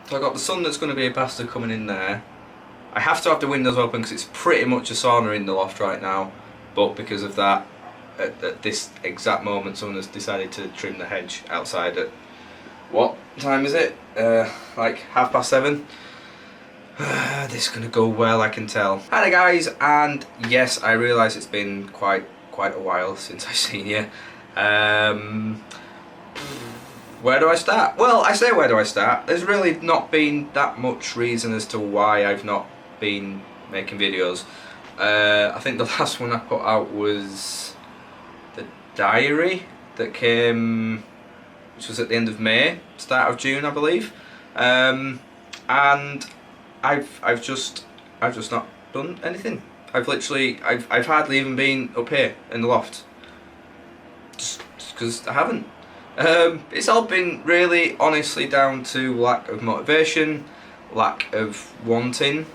So I've got the sun that's going to be a bastard coming in there. I have to have the windows open because it's pretty much a sauna in the loft right now, but because of that, at this exact moment someone has decided to trim the hedge outside at, what time is it? Like 7:30. This is going to go well, I can tell. Hi there guys, and yes, I realise it's been quite a while since I've seen you. Where do I start? Well, I say where do I start? There's really not been that much reason as to why I've not been making videos. I think the last one I put out was the diary that came, which was at the end of May, start of June I believe, and I've just not done anything. I've hardly even been up here in the loft, just because I haven't. It's all been really honestly down to lack of motivation, lack of wanting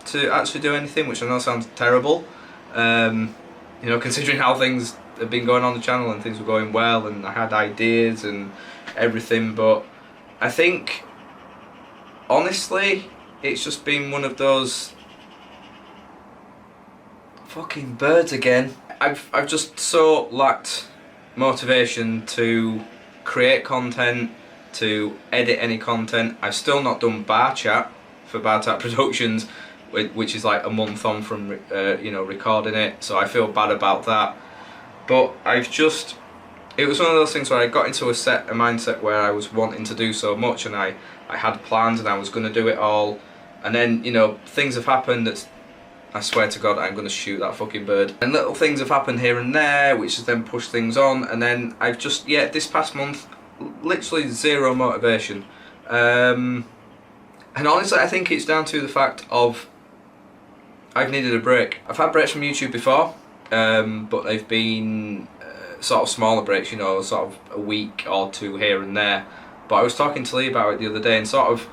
to actually do anything, which I know sounds terrible, you know, considering how things have been going on the channel and things were going well and I had ideas and everything, but I think honestly it's just been one of those fucking birds again. I've just so lacked motivation to create content, to edit any content. I've still not done bar chat for Bar Chat Productions, which is like a month on from you know, recording it, so I feel bad about that. But it was one of those things where I got into a mindset where I was wanting to do so much, and I had plans and I was going to do it all, and then, you know, things have happened that I swear to God I'm going to shoot that fucking bird. And little things have happened here and there which has then pushed things on, and then I've just, yeah, this past month, literally zero motivation. And honestly I think it's down to the fact of I've needed a break. I've had breaks from YouTube before, but they've been sort of smaller breaks, you know, sort of a week or two here and there. But I was talking to Lee about it the other day, and sort of,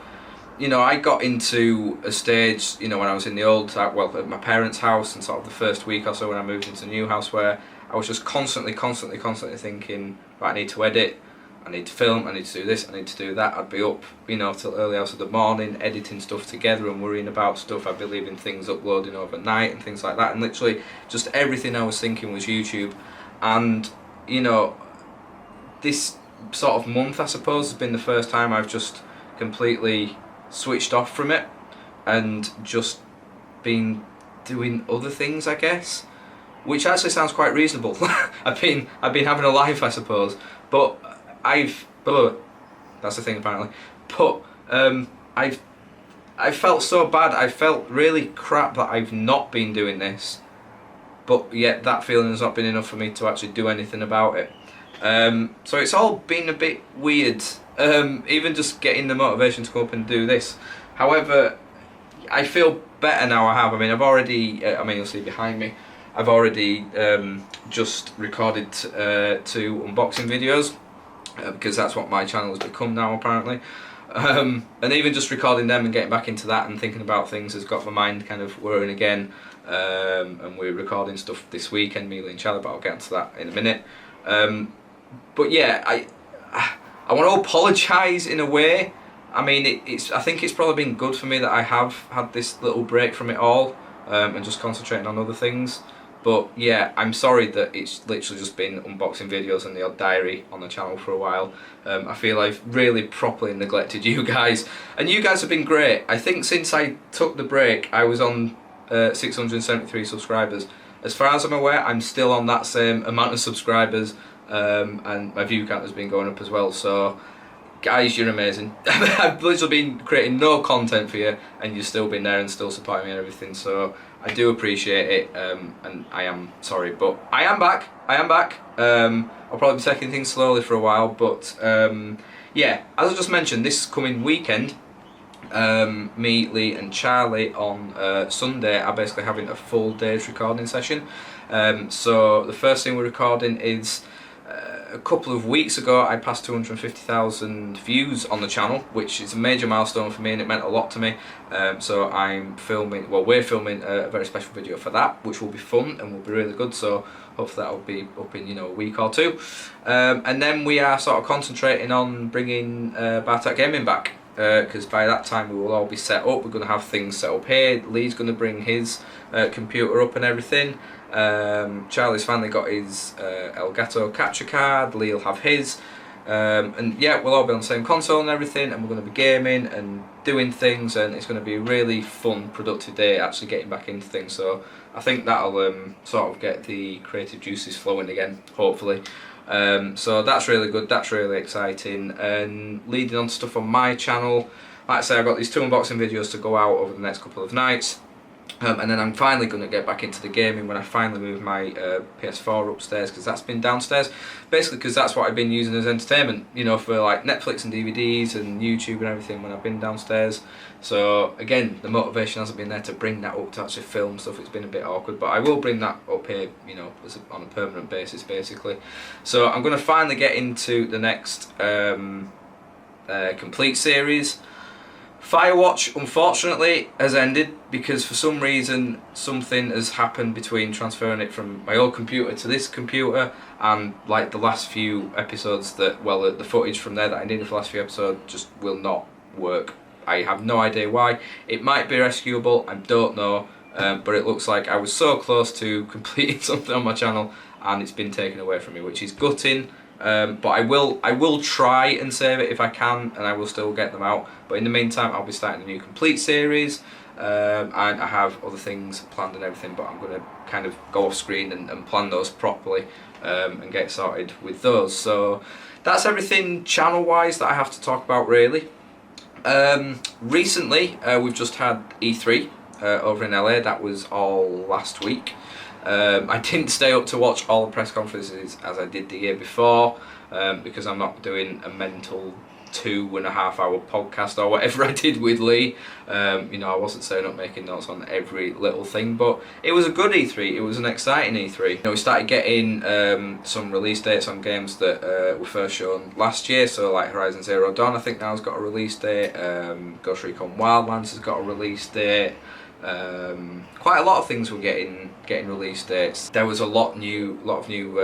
you know, I got into a stage, you know, when I was in the old, well, at my parents' house, and sort of the first week or so when I moved into the new house, where I was just constantly thinking, right, I need to edit, I need to film, I need to do this, I need to do that. I'd be up, you know, till early hours of the morning, editing stuff together and worrying about stuff. I'd be leaving things uploading overnight and things like that, and literally just everything I was thinking was YouTube. And, you know, this sort of month, I suppose, has been the first time I've just completely switched off from it and just been doing other things, I guess, which actually sounds quite reasonable. I've been having a life, I suppose, but that's the thing apparently. But I felt so bad. I felt really crap that I've not been doing this, but yet that feeling has not been enough for me to actually do anything about it. So it's all been a bit weird, even just getting the motivation to come up and do this. However, I feel better now. I mean, I've already, you'll see behind me, I've already just recorded 2 unboxing videos, because that's what my channel has become now apparently. And even just recording them and getting back into that and thinking about things has got my mind kind of whirring again. And we're recording stuff this weekend, me and Charlie, but I'll get into that in a minute. But yeah, I want to apologise in a way. I mean, I think it's probably been good for me that I have had this little break from it all, and just concentrating on other things. But yeah, I'm sorry that it's literally just been unboxing videos and the odd diary on the channel for a while. I feel I've really properly neglected you guys, and you guys have been great. I think since I took the break, I was on 673 subscribers. As far as I'm aware, I'm still on that same amount of subscribers, and my view count has been going up as well. So guys, you're amazing. I've literally been creating no content for you and you've still been there and still supporting me and everything, so I do appreciate it, and I am sorry, but I am back. I'll probably be taking things slowly for a while, but yeah, as I just mentioned, this coming weekend, me, Lee and Charlie on Sunday are basically having a full day's recording session. So the first thing we're recording is a couple of weeks ago I passed 250,000 views on the channel, which is a major milestone for me and it meant a lot to me. So we're filming a very special video for that, which will be fun and will be really good, so hopefully that will be up in, a week or two. And then we are sort of concentrating on bringing Bar Chat Gaming back. because by that time we will all be set up. We're going to have things set up here. Lee's going to bring his computer up and everything. Charlie's finally got his Elgato capture card. Lee will have his. And yeah, we'll all be on the same console and everything, and we're going to be gaming and doing things, and it's going to be a really fun, productive day actually getting back into things. So I think that'll sort of get the creative juices flowing again, hopefully. So that's really good, that's really exciting. And leading on to stuff on my channel, like I say, I've got these 2 unboxing videos to go out over the next couple of nights. And then I'm finally going to get back into the gaming when I finally move my PS4 upstairs, because that's been downstairs. Basically because that's what I've been using as entertainment, you know, for like Netflix and DVDs and YouTube and everything when I've been downstairs. So again, the motivation hasn't been there to bring that up to actually film stuff. It's been a bit awkward, but I will bring that up here, you know, on a permanent basis basically. So I'm going to finally get into the next complete series. Firewatch, unfortunately, has ended because for some reason something has happened between transferring it from my old computer to this computer, and like the last few episodes that, well, the footage from there that I needed for the last few episodes just will not work. I have no idea why. It might be rescuable, I don't know, but it looks like I was so close to completing something on my channel and it's been taken away from me, which is gutting. But I will try and save it if I can, and I will still get them out. But in the meantime, I'll be starting a new complete series, and I have other things planned and everything. But I'm going to kind of go off screen and plan those properly, and get started with those. So that's everything channel-wise that I have to talk about really. Recently, we've just had E3 over in LA. That was all last week. I didn't stay up to watch all the press conferences as I did the year before, because I'm not doing a mental 2.5-hour podcast or whatever I did with Lee. You know, I wasn't staying up making notes on every little thing, but it was a good E3. It was an exciting E3. You know, we started getting some release dates on games that were first shown last year. So like Horizon Zero Dawn, I think now has got a release date. Ghost Recon Wildlands has got a release date. Quite a lot of things were getting release dates. There was a lot of new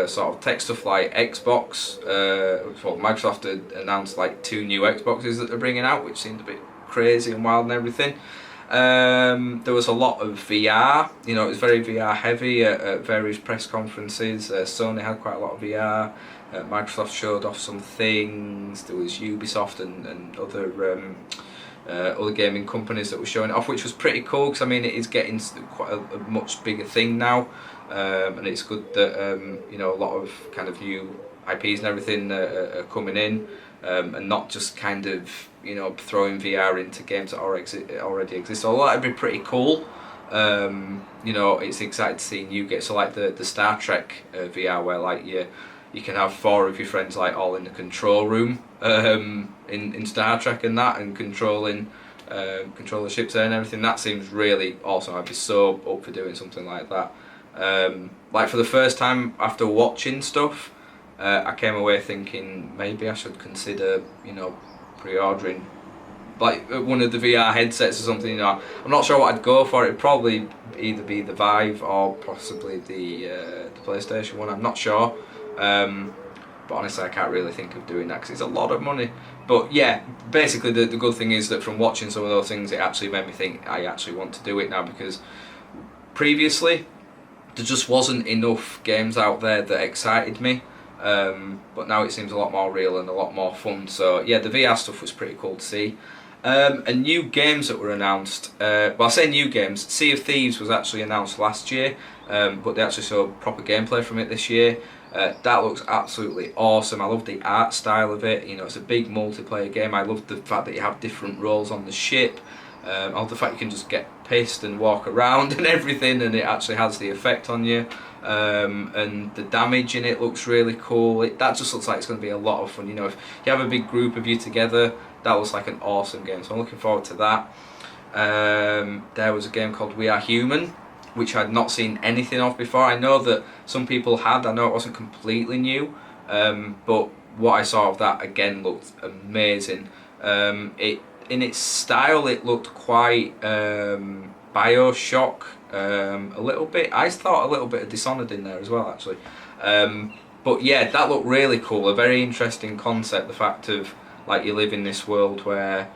sort of tech stuff like Xbox. Well, Microsoft had announced like 2 new Xboxes that they're bringing out, which seemed a bit crazy and wild and everything. There was a lot of VR. You know, it was very VR heavy at various press conferences. Sony had quite a lot of VR. Microsoft showed off some things. There was Ubisoft and other gaming companies that were showing it off, which was pretty cool, because I mean it is getting quite a much bigger thing now, and it's good that you know, a lot of kind of new IPs and everything are coming in, and not just kind of, you know, throwing VR into games that already exist. So that'd be pretty cool. You know, it's exciting to see new games. So like the Star Trek VR, where like you can have 4 of your friends like all in the control room in Star Trek and that, and control the ships there and everything. That seems really awesome. I'd be so up for doing something like that. Like for the first time after watching stuff, I came away thinking maybe I should consider, you know, pre-ordering like one of the VR headsets or something. You know, I'm not sure what I'd go for. It'd probably either be the Vive or possibly the PlayStation one. I'm not sure. But honestly, I can't really think of doing that because it's a lot of money. But yeah, basically the good thing is that from watching some of those things, it actually made me think I actually want to do it now, because previously there just wasn't enough games out there that excited me. But now it seems a lot more real and a lot more fun. So yeah, the VR stuff was pretty cool to see. And new games that were announced, well, I say new games, Sea of Thieves was actually announced last year, but they actually showed proper gameplay from it this year. That looks absolutely awesome. I love the art style of it. You know, it's a big multiplayer game. I love the fact that you have different roles on the ship. I love the fact you can just get pissed and walk around and everything, and it actually has the effect on you. And the damage in it looks really cool. That just looks like it's going to be a lot of fun. You know, if you have a big group of you together, that looks like an awesome game. So I'm looking forward to that. There was a game called We Are Human, which I'd not seen anything of before. I know that some people had. I know it wasn't completely new, but what I saw of that again looked amazing. In its style, it looked quite Bioshock, a little bit. I thought a little bit of Dishonored in there as well, actually. But yeah, that looked really cool. A very interesting concept. The fact of like you live in this world where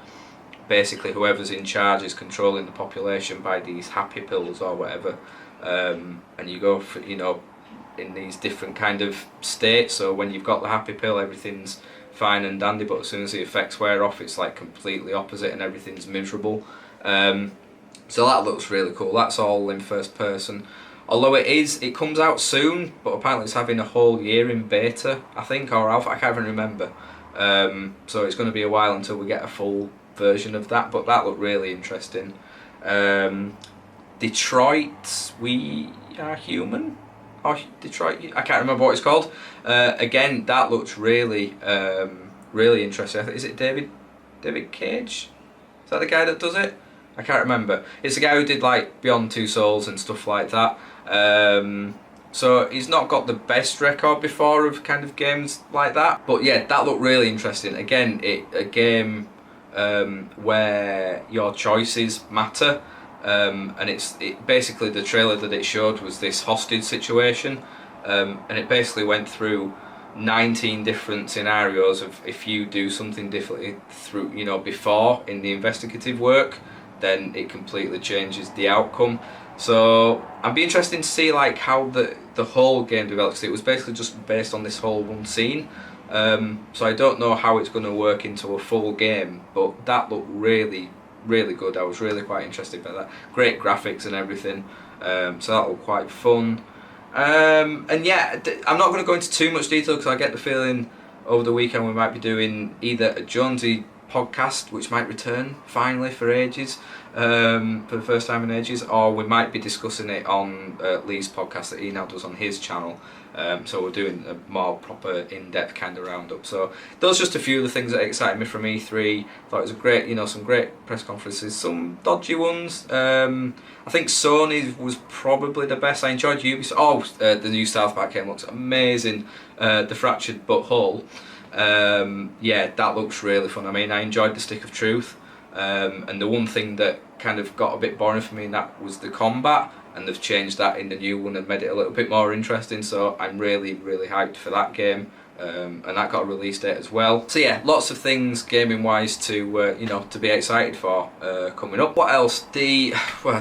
basically whoever's in charge is controlling the population by these happy pills or whatever, and you go for, in these different kind of states. So when you've got the happy pill, everything's fine and dandy, but as soon as the effects wear off, it's like completely opposite and everything's miserable. So that looks really cool. That's all in first person. Although it comes out soon, but apparently it's having a whole year in beta, I think, or alpha, I can't even remember. So it's going to be a while until we get a full version of that, but that looked really interesting. Detroit, We Are Human? Or Detroit, I can't remember what it's called. Again, that looks really, really interesting. I think, is it David Cage? Is that the guy that does it? I can't remember. It's the guy who did like Beyond Two Souls and stuff like that. So he's not got the best record before of kind of games like that. But yeah, that looked really interesting. Again, a game where your choices matter. And it basically, the trailer that it showed was this hostage situation. And it basically went through 19 different scenarios of if you do something differently through, before in the investigative work, then it completely changes the outcome. So I'd be interested to see like how the whole game develops. It was basically just based on this whole one scene. So I don't know how it's going to work into a full game, but that looked really, really good. I was really quite interested by that. Great graphics and everything. So that looked quite fun. And yeah, I'm not going to go into too much detail because I get the feeling over the weekend we might be doing either a Jonesy podcast, which might return finally for ages, for the first time in ages, or we might be discussing it on Lee's podcast that he now does on his channel. So we're doing a more proper in-depth kind of roundup. So those are just a few of the things that excited me from E3. Thought it was a great, some great press conferences, some dodgy ones. I think Sony was probably the best. I enjoyed Ubisoft. The new South Park game looks amazing. The Fractured But Whole. Yeah, that looks really fun. I mean, I enjoyed the Stick of Truth, and the one thing that kind of got a bit boring for me, and that was the combat, and they've changed that in the new one and made it a little bit more interesting, so I'm really, really hyped for that game, and that got a release date as well. So yeah, lots of things gaming wise to to be excited for coming up. What else? The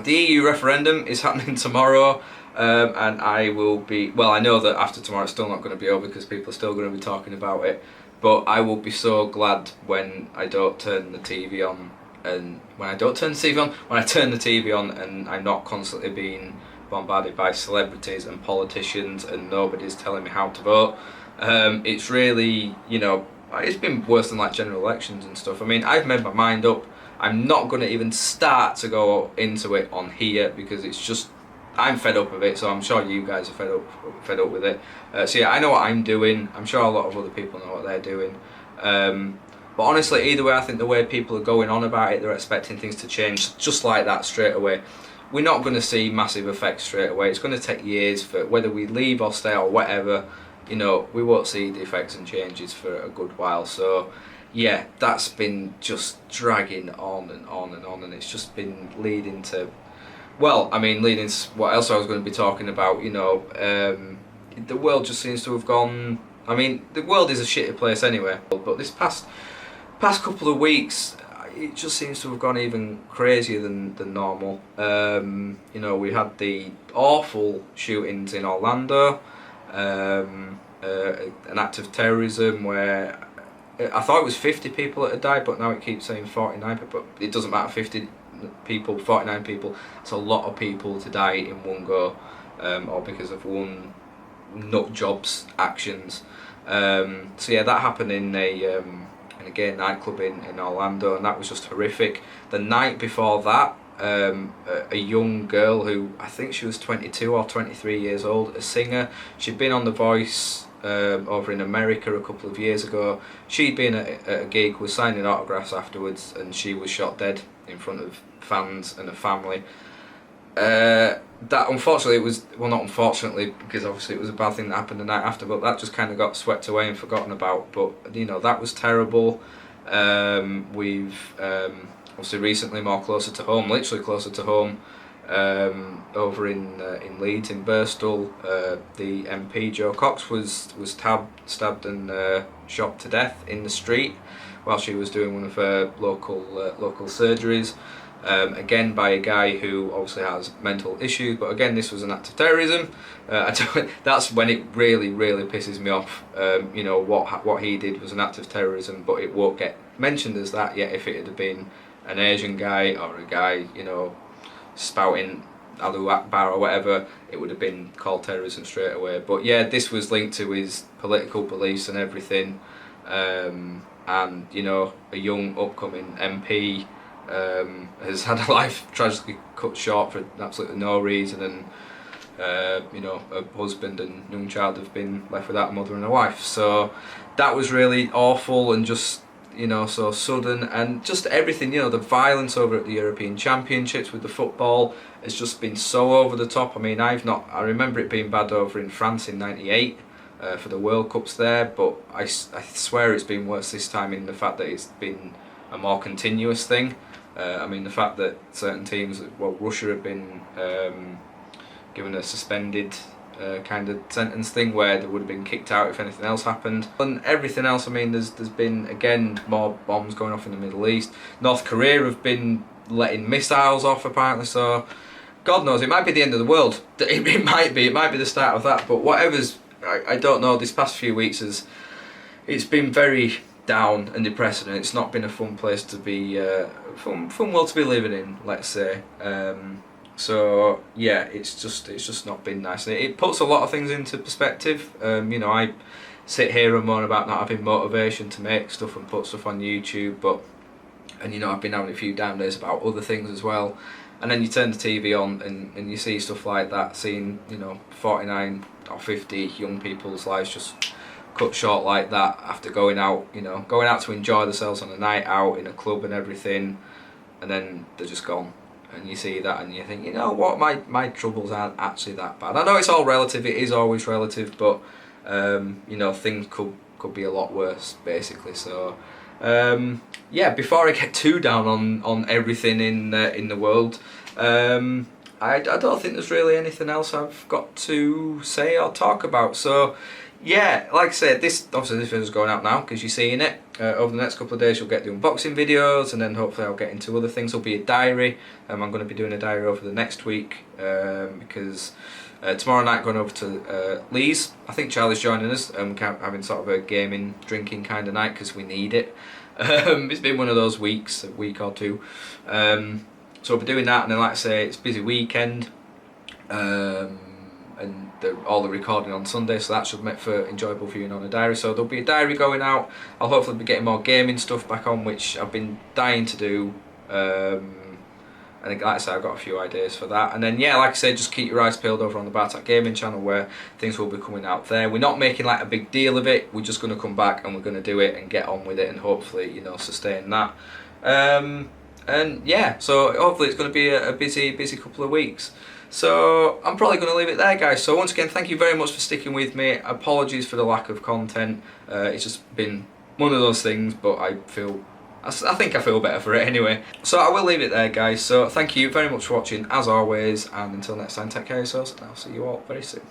EU referendum is happening tomorrow. And I will be, well, I know that after tomorrow it's still not going to be over because people are still going to be talking about it, but I will be so glad when I don't turn the TV on, and when I turn the TV on and I'm not constantly being bombarded by celebrities and politicians and nobody's telling me how to vote. It's really, it's been worse than like general elections and stuff. I mean, I've made my mind up. I'm not going to even start to go into it on here because it's just, I'm fed up of it, so I'm sure you guys are fed up with it. So yeah, I know what I'm doing. I'm sure a lot of other people know what they're doing. But honestly, either way, I think the way people are going on about it, they're expecting things to change just like that straight away. We're not going to see massive effects straight away. It's going to take years for whether we leave or stay or whatever. We won't see the effects and changes for a good while. So yeah, that's been just dragging on and on and on, and it's just been leading to. Well, I mean, leading to what else I was going to be talking about, the world just seems to have gone. I mean, the world is a shitty place anyway, but this past couple of weeks, it just seems to have gone even crazier than normal. We had the awful shootings in Orlando, an act of terrorism where I thought it was 50 people that had died, but now it keeps saying 49 people. But it doesn't matter, 50 people, 49 people, it's a lot of people to die in one go, or because of one nut job's actions. So yeah, that happened in a gay nightclub in Orlando, and that was just horrific. The night before that, a young girl who I think she was 22 or 23 years old, a singer, she'd been on The Voice over in America a couple of years ago. She'd been at a gig, was signing autographs afterwards, and she was shot dead in front of fans and a family. That unfortunately not unfortunately, because obviously it was a bad thing that happened the night after, but that just kind of got swept away and forgotten about. But that was terrible. We've obviously recently, literally closer to home, over in Leeds, in Birstall, the MP Joe Cox was stabbed and shot to death in the street, while she was doing one of her local surgeries. Again, by a guy who obviously has mental issues, but again, this was an act of terrorism. That's when it really pisses me off. You know, what he did was an act of terrorism, but it won't get mentioned as that yet. If it had been an Asian guy or a guy, you know, spouting Allahu Akbar or whatever, it would have been called terrorism straight away. But yeah, this was linked to his political beliefs and everything. And you know, a young upcoming MP has had a life tragically cut short for absolutely no reason, and you know, a husband and young child have been left without a mother and a wife. So that was really awful, and just, you know, so sudden, and just everything, you know, the violence over at the European Championships with the football has just been so over the top. I mean, I remember it being bad over in France in '98 for the World Cups there, but I swear it's been worse this time in the fact that it's been a more continuous thing. I mean, the fact that certain teams, well, Russia have been given a suspended kind of sentence thing where they would have been kicked out if anything else happened. And everything else, I mean, there's been, again, more bombs going off in the Middle East. North Korea have been letting missiles off apparently, so God knows, it might be the end of the world. It might be the start of that, but whatever's, I don't know, this past few weeks it's been very down and depressing, and it's not been a fun place to be, fun world to be living in, let's say. So yeah, it's just not been nice. It puts a lot of things into perspective. You know, I sit here and moan about not having motivation to make stuff and put stuff on YouTube, and you know, I've been having a few down days about other things as well. And then you turn the TV on and you see stuff like that, seeing, you know, 49 or 50 young people's lives just cut short like that after going out to enjoy themselves on a night out in a club and everything, and then they're just gone. And you see that and you think, you know what, my troubles aren't actually that bad. I know it's all relative, it is always relative, but you know, things could be a lot worse, basically. So yeah, before I get too down on everything in the world, I don't think there's really anything else I've got to say or talk about. So yeah, like I said, this video's going out now because you're seeing it. Over the next couple of days you'll get the unboxing videos, and then hopefully I'll get into other things. There'll be a diary. I'm going to be doing a diary over the next week because tomorrow night going over to Lee's. I think Charlie's joining us, and we're having sort of a gaming, drinking kind of night because we need it. It's been one of those weeks, a week or two. So we'll be doing that, and then like I say, it's a busy weekend. And all the recording on Sunday, so that should make for enjoyable viewing on a diary. So there'll be a diary going out. I'll hopefully be getting more gaming stuff back on, which I've been dying to do. And like I said, I've got a few ideas for that. And then yeah, like I said, just keep your eyes peeled over on the Bartak Gaming channel, where things will be coming out there. We're not making like a big deal of it. We're just going to come back and we're going to do it and get on with it, and hopefully, you know, sustain that. And yeah, so hopefully it's going to be a busy couple of weeks. So I'm probably going to leave it there, guys. So once again, thank you very much for sticking with me. Apologies for the lack of content. It's just been one of those things, but I think I feel better for it anyway. So I will leave it there, guys. So thank you very much for watching, as always, and until next time, take care of yourselves, and I'll see you all very soon.